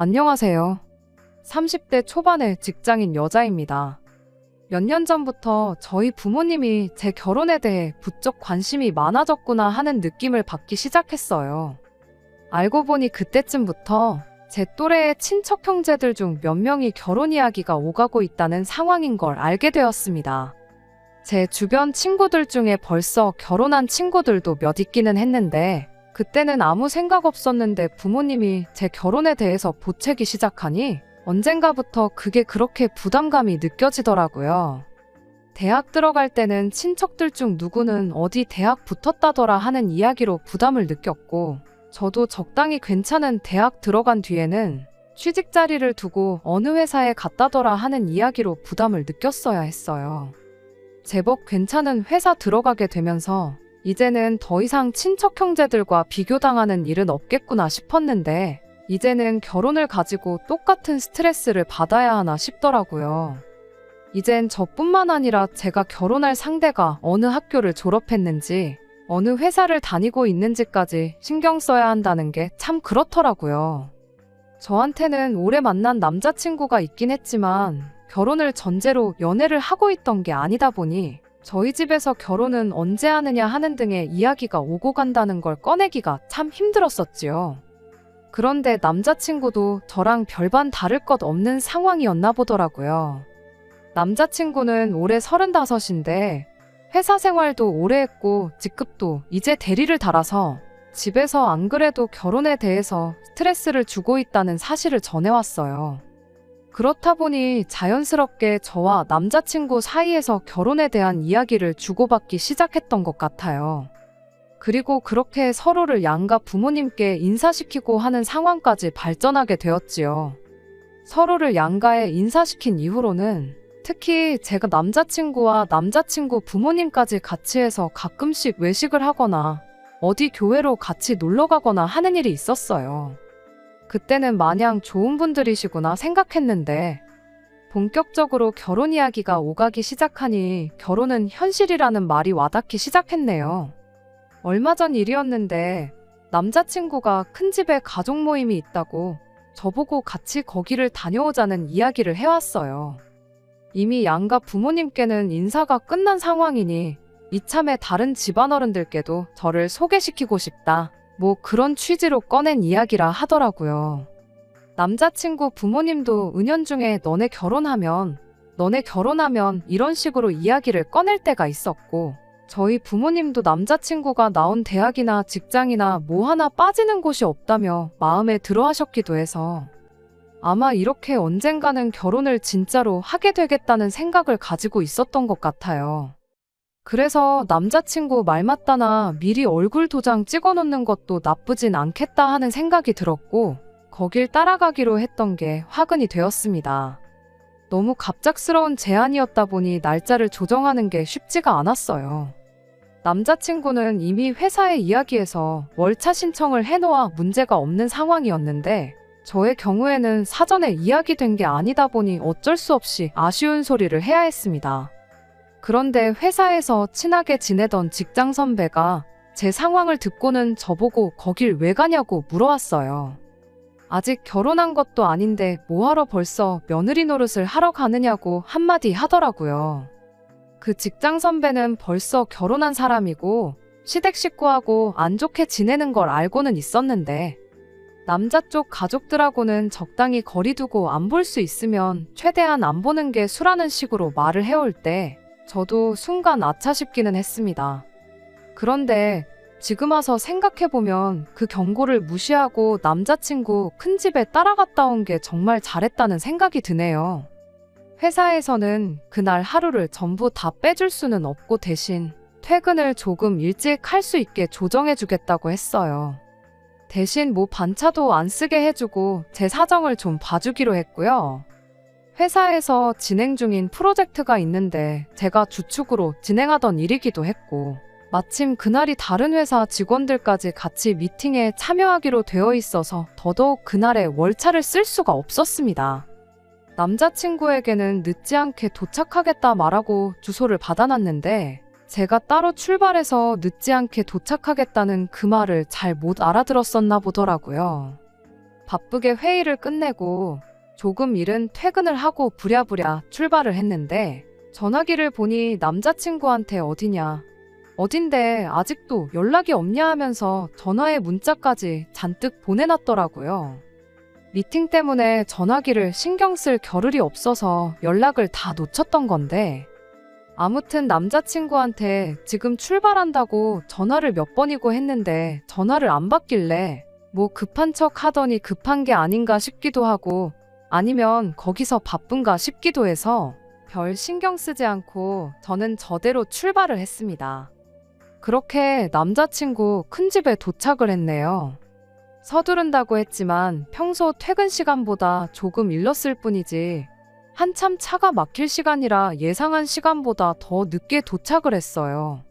안녕하세요. 30대 초반의 직장인 여자입니다. 몇 년 전부터 저희 부모님이 제 결혼에 대해 부쩍 관심이 많아졌구나 하는 느낌을 받기 시작했어요. 알고 보니 그때쯤부터 제 또래의 친척 형제들 중 몇 명이 결혼 이야기가 오가고 있다는 상황인 걸 알게 되었습니다. 제 주변 친구들 중에 벌써 결혼한 친구들도 몇 있기는 했는데 그때는 아무 생각 없었는데 부모님이 제 결혼에 대해서 보채기 시작하니 언젠가부터 그게 그렇게 부담감이 느껴지더라고요. 대학 들어갈 때는 친척들 중 누구는 어디 대학 붙었다더라 하는 이야기로 부담을 느꼈고 저도 적당히 괜찮은 대학 들어간 뒤에는 취직 자리를 두고 어느 회사에 갔다더라 하는 이야기로 부담을 느꼈어야 했어요. 제법 괜찮은 회사 들어가게 되면서 이제는 더 이상 친척 형제들과 비교당하는 일은 없겠구나 싶었는데 이제는 결혼을 가지고 똑같은 스트레스를 받아야 하나 싶더라고요. 이젠 저뿐만 아니라 제가 결혼할 상대가 어느 학교를 졸업했는지 어느 회사를 다니고 있는지까지 신경 써야 한다는 게 참 그렇더라고요. 저한테는 오래 만난 남자친구가 있긴 했지만 결혼을 전제로 연애를 하고 있던 게 아니다 보니 저희 집에서 결혼은 언제 하느냐 하는 등의 이야기가 오고 간다는 걸 꺼내기가 참 힘들었었지요. 그런데 남자친구도 저랑 별반 다를 것 없는 상황이었나 보더라고요. 남자친구는 올해 35인데 회사 생활도 오래 했고 직급도 이제 대리를 달아서 집에서 안 그래도 결혼에 대해서 스트레스를 주고 있다는 사실을 전해왔어요. 그렇다 보니 자연스럽게 저와 남자친구 사이에서 결혼에 대한 이야기를 주고받기 시작했던 것 같아요. 그리고 그렇게 서로를 양가 부모님께 인사시키고 하는 상황까지 발전하게 되었지요. 서로를 양가에 인사시킨 이후로는 특히 제가 남자친구와 남자친구 부모님까지 같이 해서 가끔씩 외식을 하거나 어디 교회로 같이 놀러 가거나 하는 일이 있었어요. 그때는 마냥 좋은 분들이시구나 생각했는데 본격적으로 결혼 이야기가 오가기 시작하니 결혼은 현실이라는 말이 와닿기 시작했네요. 얼마 전 일이었는데 남자친구가 큰 집에 가족 모임이 있다고 저보고 같이 거기를 다녀오자는 이야기를 해왔어요. 이미 양가 부모님께는 인사가 끝난 상황이니 이참에 다른 집안어른들께도 저를 소개시키고 싶다. 뭐 그런 취지로 꺼낸 이야기라 하더라고요. 남자친구 부모님도 은연중에 너네 결혼하면 이런 식으로 이야기를 꺼낼 때가 있었고 저희 부모님도 남자친구가 나온 대학이나 직장이나 뭐 하나 빠지는 곳이 없다며 마음에 들어 하셨기도 해서 아마 이렇게 언젠가는 결혼을 진짜로 하게 되겠다는 생각을 가지고 있었던 것 같아요. 그래서 남자친구 말 맞다나 미리 얼굴 도장 찍어놓는 것도 나쁘진 않겠다 하는 생각이 들었고 거길 따라가기로 했던 게 화근이 되었습니다. 너무 갑작스러운 제안이었다 보니 날짜를 조정하는 게 쉽지가 않았어요. 남자친구는 이미 회사에 이야기해서 월차 신청을 해놓아 문제가 없는 상황이었는데 저의 경우에는 사전에 이야기된 게 아니다 보니 어쩔 수 없이 아쉬운 소리를 해야 했습니다. 그런데 회사에서 친하게 지내던 직장 선배가 제 상황을 듣고는 저보고 거길 왜 가냐고 물어왔어요. 아직 결혼한 것도 아닌데 뭐하러 벌써 며느리 노릇을 하러 가느냐고 한마디 하더라고요. 그 직장 선배는 벌써 결혼한 사람이고 시댁 식구하고 안 좋게 지내는 걸 알고는 있었는데 남자 쪽 가족들하고는 적당히 거리 두고 안 볼 수 있으면 최대한 안 보는 게 수라는 식으로 말을 해올 때 저도 순간 아차 싶기는 했습니다. 그런데 지금 와서 생각해보면 그 경고를 무시하고 남자친구 큰 집에 따라갔다 온 게 정말 잘했다는 생각이 드네요. 회사에서는 그날 하루를 전부 다 빼줄 수는 없고 대신 퇴근을 조금 일찍 할 수 있게 조정해주겠다고 했어요. 대신 뭐 반차도 안 쓰게 해주고 제 사정을 좀 봐주기로 했고요. 회사에서 진행 중인 프로젝트가 있는데 제가 주축으로 진행하던 일이기도 했고 마침 그날이 다른 회사 직원들까지 같이 미팅에 참여하기로 되어 있어서 더더욱 그날에 월차를 쓸 수가 없었습니다. 남자친구에게는 늦지 않게 도착하겠다 말하고 주소를 받아놨는데 제가 따로 출발해서 늦지 않게 도착하겠다는 그 말을 잘 못 알아들었었나 보더라고요. 바쁘게 회의를 끝내고 조금 이른 퇴근을 하고 부랴부랴 출발을 했는데 전화기를 보니 남자친구한테 어디냐, 어딘데 아직도 연락이 없냐 하면서 전화에 문자까지 잔뜩 보내놨더라고요. 미팅 때문에 전화기를 신경 쓸 겨를이 없어서 연락을 다 놓쳤던 건데 아무튼 남자친구한테 지금 출발한다고 전화를 몇 번이고 했는데 전화를 안 받길래 뭐 급한 척 하더니 급한 게 아닌가 싶기도 하고 아니면 거기서 바쁜가 싶기도 해서 별 신경 쓰지 않고 저는 저대로 출발을 했습니다. 그렇게 남자친구 큰 집에 도착을 했네요. 서두른다고 했지만 평소 퇴근 시간보다 조금 일렀을 뿐이지 한참 차가 막힐 시간이라 예상한 시간보다 더 늦게 도착을 했어요.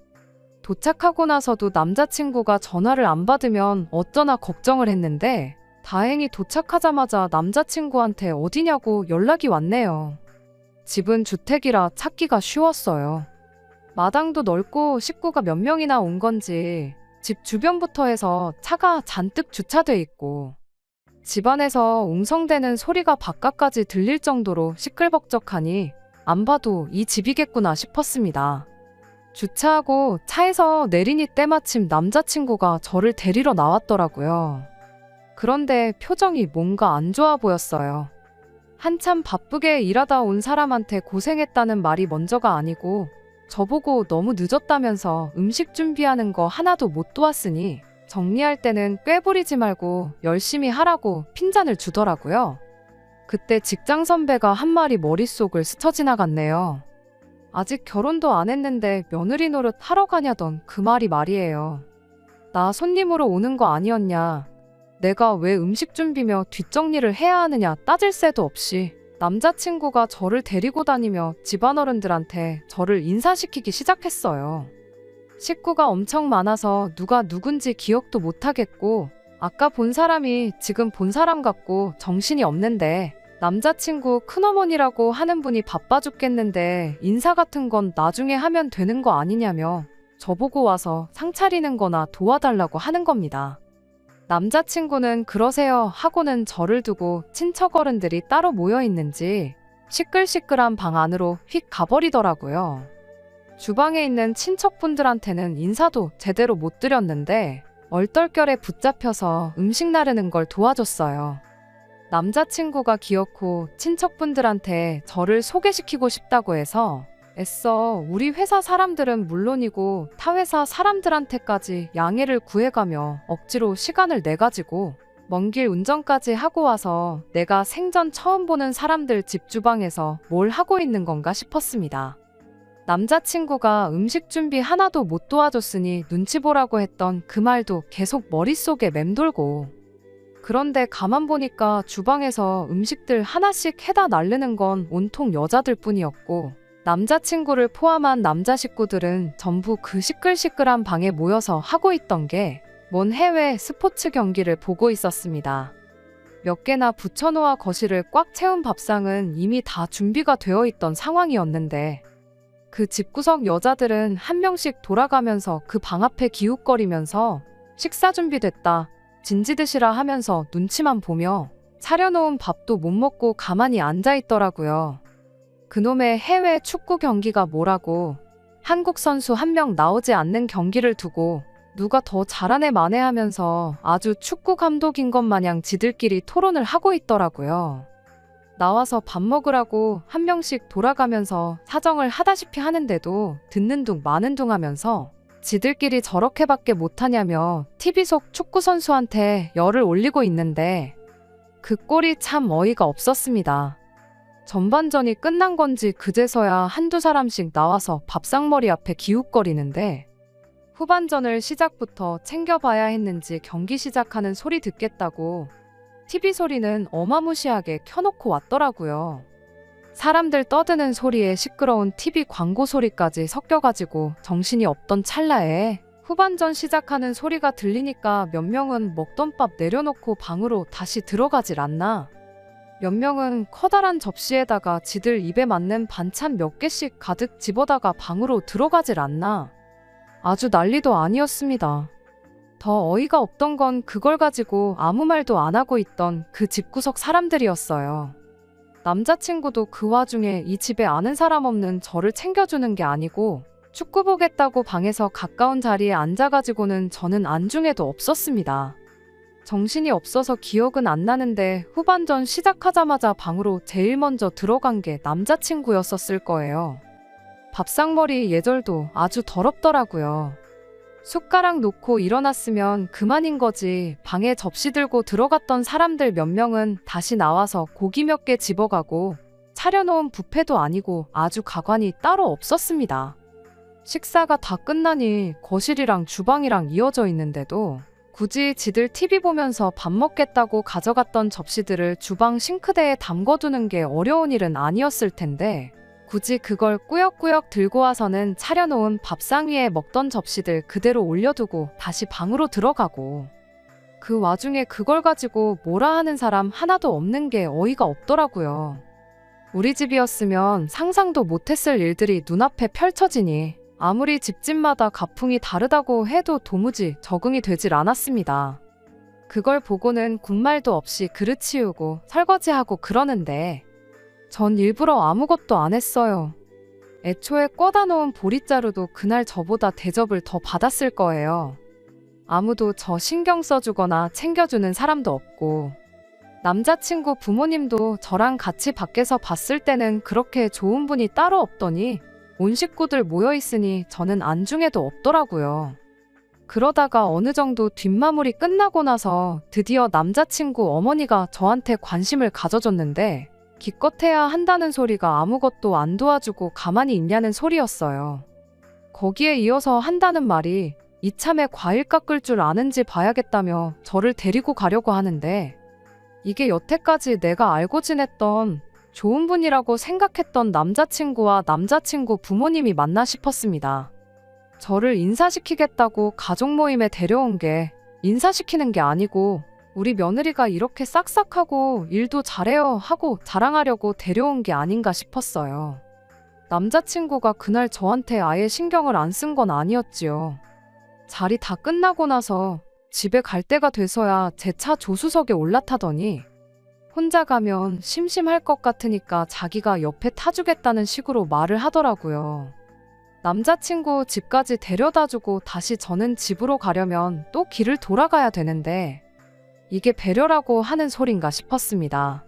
도착하고 나서도 남자친구가 전화를 안 받으면 어쩌나 걱정을 했는데 다행히 도착하자마자 남자친구한테 어디냐고 연락이 왔네요. 집은 주택이라 찾기가 쉬웠어요. 마당도 넓고 식구가 몇 명이나 온 건지 집 주변부터 해서 차가 잔뜩 주차돼 있고 집안에서 웅성대는 소리가 바깥까지 들릴 정도로 시끌벅적하니 안 봐도 이 집이겠구나 싶었습니다. 주차하고 차에서 내리니 때마침 남자친구가 저를 데리러 나왔더라고요. 그런데 표정이 뭔가 안 좋아 보였어요. 한참 바쁘게 일하다 온 사람한테 고생했다는 말이 먼저가 아니고 저보고 너무 늦었다면서 음식 준비하는 거 하나도 못 도왔으니 정리할 때는 꾀부리지 말고 열심히 하라고 핀잔을 주더라고요. 그때 직장 선배가 한 말이 머릿속을 스쳐 지나갔네요. 아직 결혼도 안 했는데 며느리 노릇 하러 가냐던 그 말이 말이에요. 나 손님으로 오는 거 아니었냐. 내가 왜 음식 준비며 뒷정리를 해야 하느냐 따질 새도 없이 남자친구가 저를 데리고 다니며 집안어른들한테 저를 인사시키기 시작했어요. 식구가 엄청 많아서 누가 누군지 기억도 못하겠고 아까 본 사람이 지금 본 사람 같고 정신이 없는데 남자친구 큰어머니라고 하는 분이 바빠 죽겠는데 인사 같은 건 나중에 하면 되는 거 아니냐며 저보고 와서 상 차리는 거나 도와달라고 하는 겁니다. 남자친구는 그러세요 하고는 저를 두고 친척 어른들이 따로 모여 있는지 시끌시끌한 방 안으로 휙 가버리더라고요. 주방에 있는 친척분들한테는 인사도 제대로 못 드렸는데 얼떨결에 붙잡혀서 음식 나르는 걸 도와줬어요. 남자친구가 기어코 친척분들한테 저를 소개시키고 싶다고 해서 애써 우리 회사 사람들은 물론이고 타 회사 사람들한테까지 양해를 구해가며 억지로 시간을 내가지고 먼 길 운전까지 하고 와서 내가 생전 처음 보는 사람들 집 주방에서 뭘 하고 있는 건가 싶었습니다. 남자친구가 음식 준비 하나도 못 도와줬으니 눈치 보라고 했던 그 말도 계속 머릿속에 맴돌고 그런데 가만 보니까 주방에서 음식들 하나씩 해다 날르는 건 온통 여자들 뿐이었고 남자친구를 포함한 남자 식구들은 전부 그 시끌시끌한 방에 모여서 하고 있던 게 먼 해외 스포츠 경기를 보고 있었습니다. 몇 개나 붙여놓아 거실을 꽉 채운 밥상은 이미 다 준비가 되어 있던 상황이었는데 그 집구석 여자들은 한 명씩 돌아가면서 그 방 앞에 기웃거리면서 식사 준비됐다, 진지 드시라 하면서 눈치만 보며 차려놓은 밥도 못 먹고 가만히 앉아있더라고요. 그놈의 해외 축구 경기가 뭐라고 한국 선수 한 명 나오지 않는 경기를 두고 누가 더 잘하네 마네 하면서 아주 축구 감독인 것 마냥 지들끼리 토론을 하고 있더라고요. 나와서 밥 먹으라고 한 명씩 돌아가면서 사정을 하다시피 하는데도 듣는 둥 마는 둥 하면서 지들끼리 저렇게밖에 못하냐며 TV 속 축구 선수한테 열을 올리고 있는데 그 꼴이 참 어이가 없었습니다. 전반전이 끝난 건지 그제서야 한두 사람씩 나와서 밥상머리 앞에 기웃거리는데 후반전을 시작부터 챙겨봐야 했는지 경기 시작하는 소리 듣겠다고 TV 소리는 어마무시하게 켜놓고 왔더라고요. 사람들 떠드는 소리에 시끄러운 TV 광고 소리까지 섞여가지고 정신이 없던 찰나에 후반전 시작하는 소리가 들리니까 몇 명은 먹던 밥 내려놓고 방으로 다시 들어가질 않나. 몇 명은 커다란 접시에다가 지들 입에 맞는 반찬 몇 개씩 가득 집어다가 방으로 들어가질 않나. 아주 난리도 아니었습니다. 더 어이가 없던 건 그걸 가지고 아무 말도 안 하고 있던 그 집구석 사람들이었어요. 남자친구도 그 와중에 이 집에 아는 사람 없는 저를 챙겨주는 게 아니고 축구 보겠다고 방에서 가까운 자리에 앉아가지고는 저는 안중에도 없었습니다. 정신이 없어서 기억은 안 나는데 후반전 시작하자마자 방으로 제일 먼저 들어간 게 남자친구였었을 거예요. 밥상머리 예절도 아주 더럽더라고요. 숟가락 놓고 일어났으면 그만인 거지. 방에 접시 들고 들어갔던 사람들 몇 명은 다시 나와서 고기 몇 개 집어가고 차려놓은 뷔페도 아니고 아주 가관이 따로 없었습니다. 식사가 다 끝나니 거실이랑 주방이랑 이어져 있는데도 굳이 지들 TV 보면서 밥 먹겠다고 가져갔던 접시들을 주방 싱크대에 담궈두는 게 어려운 일은 아니었을 텐데 굳이 그걸 꾸역꾸역 들고 와서는 차려놓은 밥상 위에 먹던 접시들 그대로 올려두고 다시 방으로 들어가고 그 와중에 그걸 가지고 뭐라 하는 사람 하나도 없는 게 어이가 없더라고요. 우리 집이었으면 상상도 못했을 일들이 눈앞에 펼쳐지니 아무리 집집마다 가풍이 다르다고 해도 도무지 적응이 되질 않았습니다. 그걸 보고는 군말도 없이 그릇 치우고 설거지하고 그러는데 전 일부러 아무것도 안 했어요. 애초에 꿔다 놓은 보릿자루도 그날 저보다 대접을 더 받았을 거예요. 아무도 저 신경 써주거나 챙겨주는 사람도 없고 남자친구 부모님도 저랑 같이 밖에서 봤을 때는 그렇게 좋은 분이 따로 없더니 온 식구들 모여있으니 저는 안중에도 없더라고요. 그러다가 어느 정도 뒷마무리 끝나고 나서 드디어 남자친구 어머니가 저한테 관심을 가져줬는데 기껏해야 한다는 소리가 아무것도 안 도와주고 가만히 있냐는 소리였어요. 거기에 이어서 한다는 말이 이참에 과일 깎을 줄 아는지 봐야겠다며 저를 데리고 가려고 하는데 이게 여태까지 내가 알고 지냈던 좋은 분이라고 생각했던 남자친구와 남자친구 부모님이 맞나 싶었습니다. 저를 인사시키겠다고 가족 모임에 데려온 게 인사시키는 게 아니고 우리 며느리가 이렇게 싹싹하고 일도 잘해요 하고 자랑하려고 데려온 게 아닌가 싶었어요. 남자친구가 그날 저한테 아예 신경을 안 쓴 건 아니었지요. 자리 다 끝나고 나서 집에 갈 때가 돼서야 제 차 조수석에 올라타더니 혼자 가면 심심할 것 같으니까 자기가 옆에 타주겠다는 식으로 말을 하더라고요. 남자친구 집까지 데려다주고 다시 저는 집으로 가려면 또 길을 돌아가야 되는데 이게 배려라고 하는 소린가 싶었습니다.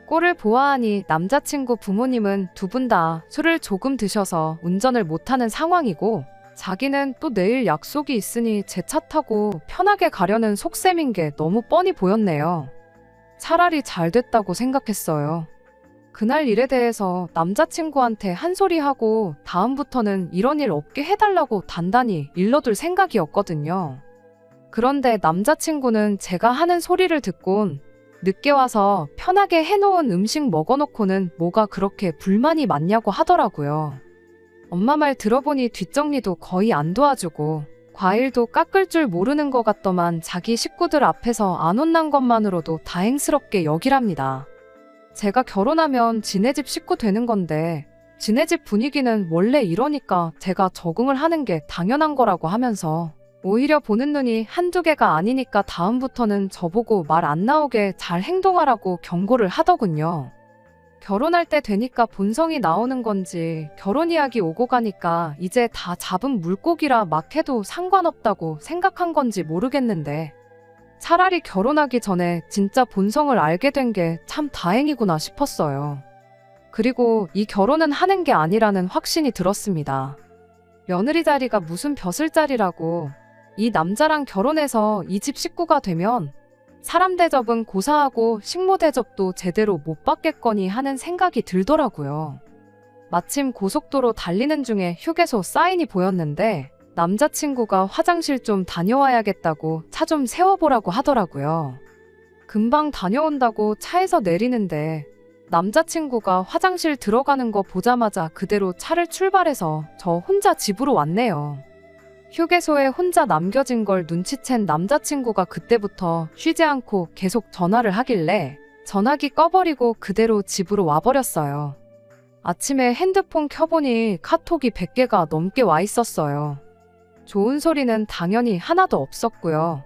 꼴을 보아하니 남자친구 부모님은 두 분 다 술을 조금 드셔서 운전을 못하는 상황이고 자기는 또 내일 약속이 있으니 제 차 타고 편하게 가려는 속셈인 게 너무 뻔히 보였네요. 차라리 잘 됐다고 생각했어요. 그날 일에 대해서 남자친구한테 한 소리 하고 다음부터는 이런 일 없게 해달라고 단단히 일러둘 생각이었거든요. 그런데 남자친구는 제가 하는 소리를 듣곤 늦게 와서 편하게 해놓은 음식 먹어놓고는 뭐가 그렇게 불만이 많냐고 하더라고요. 엄마 말 들어보니 뒷정리도 거의 안 도와주고 과일도 깎을 줄 모르는 것 같더만 자기 식구들 앞에서 안 혼난 것만으로도 다행스럽게 여기랍니다. 제가 결혼하면 지네 집 식구 되는 건데 지네 집 분위기는 원래 이러니까 제가 적응을 하는 게 당연한 거라고 하면서 오히려 보는 눈이 한두 개가 아니니까 다음부터는 저보고 말 안 나오게 잘 행동하라고 경고를 하더군요. 결혼할 때 되니까 본성이 나오는 건지 결혼 이야기 오고 가니까 이제 다 잡은 물고기라 막 해도 상관없다고 생각한 건지 모르겠는데 차라리 결혼하기 전에 진짜 본성을 알게 된 게 참 다행이구나 싶었어요. 그리고 이 결혼은 하는 게 아니라는 확신이 들었습니다. 며느리 자리가 무슨 벼슬자리라고 이 남자랑 결혼해서 이 집 식구가 되면 사람 대접은 고사하고 식모 대접도 제대로 못 받겠거니 하는 생각이 들더라고요. 마침 고속도로 달리는 중에 휴게소 사인이 보였는데 남자친구가 화장실 좀 다녀와야겠다고 차 좀 세워보라고 하더라고요. 금방 다녀온다고 차에서 내리는데 남자친구가 화장실 들어가는 거 보자마자 그대로 차를 출발해서 저 혼자 집으로 왔네요. 휴게소에 혼자 남겨진 걸 눈치챈 남자친구가 그때부터 쉬지 않고 계속 전화를 하길래 전화기 꺼버리고 그대로 집으로 와버렸어요. 아침에 핸드폰 켜보니 카톡이 100개가 넘게 와 있었어요. 좋은 소리는 당연히 하나도 없었고요.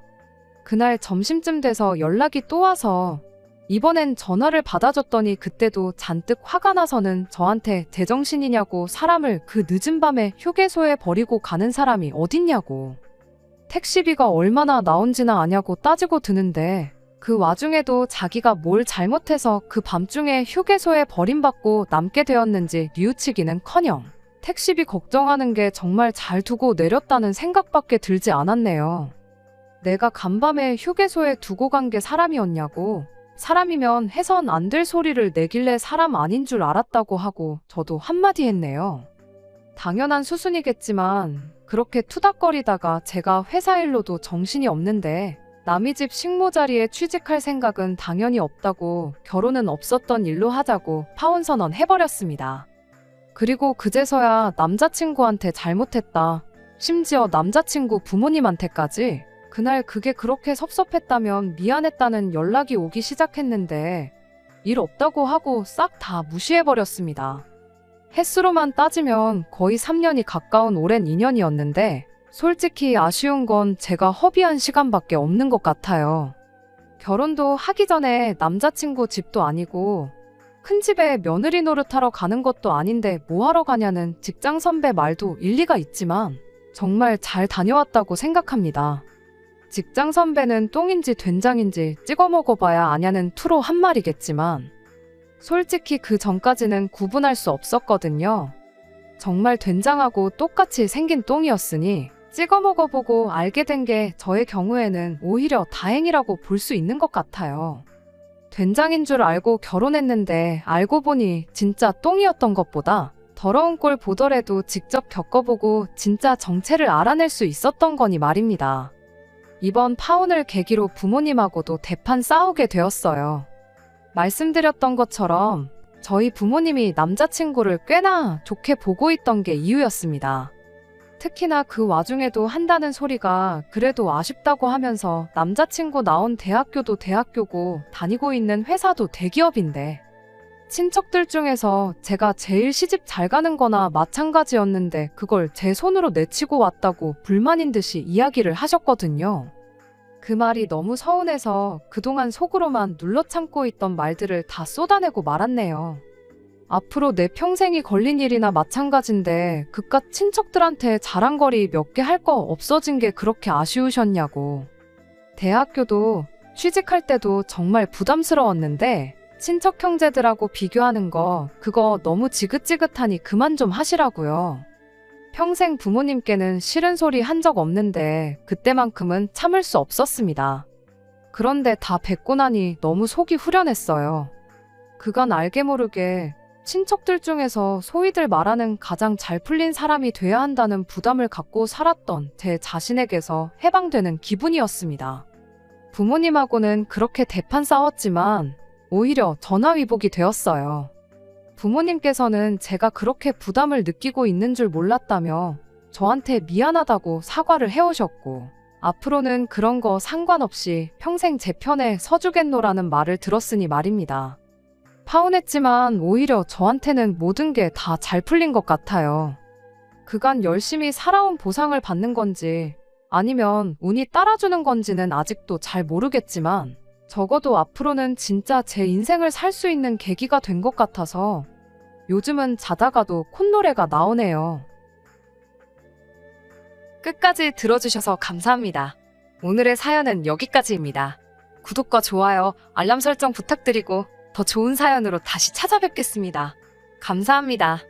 그날 점심쯤 돼서 연락이 또 와서 이번엔 전화를 받아줬더니 그때도 잔뜩 화가 나서는 저한테 제정신이냐고 사람을 그 늦은 밤에 휴게소에 버리고 가는 사람이 어딨냐고. 택시비가 얼마나 나온지나 아냐고 따지고 드는데 그 와중에도 자기가 뭘 잘못해서 그 밤중에 휴게소에 버림받고 남게 되었는지 뉘우치기는커녕 택시비 걱정하는 게 정말 잘 두고 내렸다는 생각밖에 들지 않았네요. 내가 간밤에 휴게소에 두고 간 게 사람이었냐고. 사람이면 해선 안 될 소리를 내길래 사람 아닌 줄 알았다고 하고 저도 한마디 했네요. 당연한 수순이겠지만 그렇게 투닥거리다가 제가 회사 일로도 정신이 없는데 남의 집 식모 자리에 취직할 생각은 당연히 없다고 결혼은 없었던 일로 하자고 파혼선언 해버렸습니다. 그리고 그제서야 남자친구한테 잘못했다. 심지어 남자친구 부모님한테까지 그날 그게 그렇게 섭섭했다면 미안했다는 연락이 오기 시작했는데 일 없다고 하고 싹 다 무시해버렸습니다. 횟수로만 따지면 거의 3년이 가까운 오랜 인연이었는데 솔직히 아쉬운 건 제가 허비한 시간밖에 없는 것 같아요. 결혼도 하기 전에 남자친구 집도 아니고 큰 집에 며느리 노릇하러 가는 것도 아닌데 뭐하러 가냐는 직장 선배 말도 일리가 있지만 정말 잘 다녀왔다고 생각합니다. 직장 선배는 똥인지 된장인지 찍어 먹어봐야 아냐는 투로 한 말이겠지만 솔직히 그 전까지는 구분할 수 없었거든요. 정말 된장하고 똑같이 생긴 똥이었으니 찍어 먹어보고 알게 된 게 저의 경우에는 오히려 다행이라고 볼 수 있는 것 같아요. 된장인 줄 알고 결혼했는데 알고 보니 진짜 똥이었던 것보다 더러운 꼴 보더라도 직접 겪어보고 진짜 정체를 알아낼 수 있었던 거니 말입니다. 이번 파혼을 계기로 부모님하고도 대판 싸우게 되었어요. 말씀드렸던 것처럼 저희 부모님이 남자친구를 꽤나 좋게 보고 있던 게 이유였습니다. 특히나 그 와중에도 한다는 소리가 그래도 아쉽다고 하면서 남자친구 나온 대학교도 대학교고 다니고 있는 회사도 대기업인데 친척들 중에서 제가 제일 시집 잘 가는 거나 마찬가지였는데 그걸 제 손으로 내치고 왔다고 불만인 듯이 이야기를 하셨거든요. 그 말이 너무 서운해서 그동안 속으로만 눌러 참고 있던 말들을 다 쏟아내고 말았네요. 앞으로 내 평생이 걸린 일이나 마찬가지인데 그깟 친척들한테 자랑거리 몇 개 할 거 없어진 게 그렇게 아쉬우셨냐고. 대학교도 취직할 때도 정말 부담스러웠는데 친척 형제들하고 비교하는 거 그거 너무 지긋지긋하니 그만 좀 하시라고요. 평생 부모님께는 싫은 소리 한 적 없는데 그때만큼은 참을 수 없었습니다. 그런데 다 뵙고 나니 너무 속이 후련했어요. 그간 알게 모르게 친척들 중에서 소위들 말하는 가장 잘 풀린 사람이 돼야 한다는 부담을 갖고 살았던 제 자신에게서 해방되는 기분이었습니다. 부모님하고는 그렇게 대판 싸웠지만 오히려 전화위복이 되었어요. 부모님께서는 제가 그렇게 부담을 느끼고 있는 줄 몰랐다며 저한테 미안하다고 사과를 해오셨고 앞으로는 그런 거 상관없이 평생 제 편에 서주겠노라는 말을 들었으니 말입니다. 파혼했지만 오히려 저한테는 모든 게 다 잘 풀린 것 같아요. 그간 열심히 살아온 보상을 받는 건지 아니면 운이 따라주는 건지는 아직도 잘 모르겠지만 적어도 앞으로는 진짜 제 인생을 살 수 있는 계기가 된 것 같아서 요즘은 자다가도 콧노래가 나오네요. 끝까지 들어주셔서 감사합니다. 오늘의 사연은 여기까지입니다. 구독과 좋아요, 알람 설정 부탁드리고 더 좋은 사연으로 다시 찾아뵙겠습니다. 감사합니다.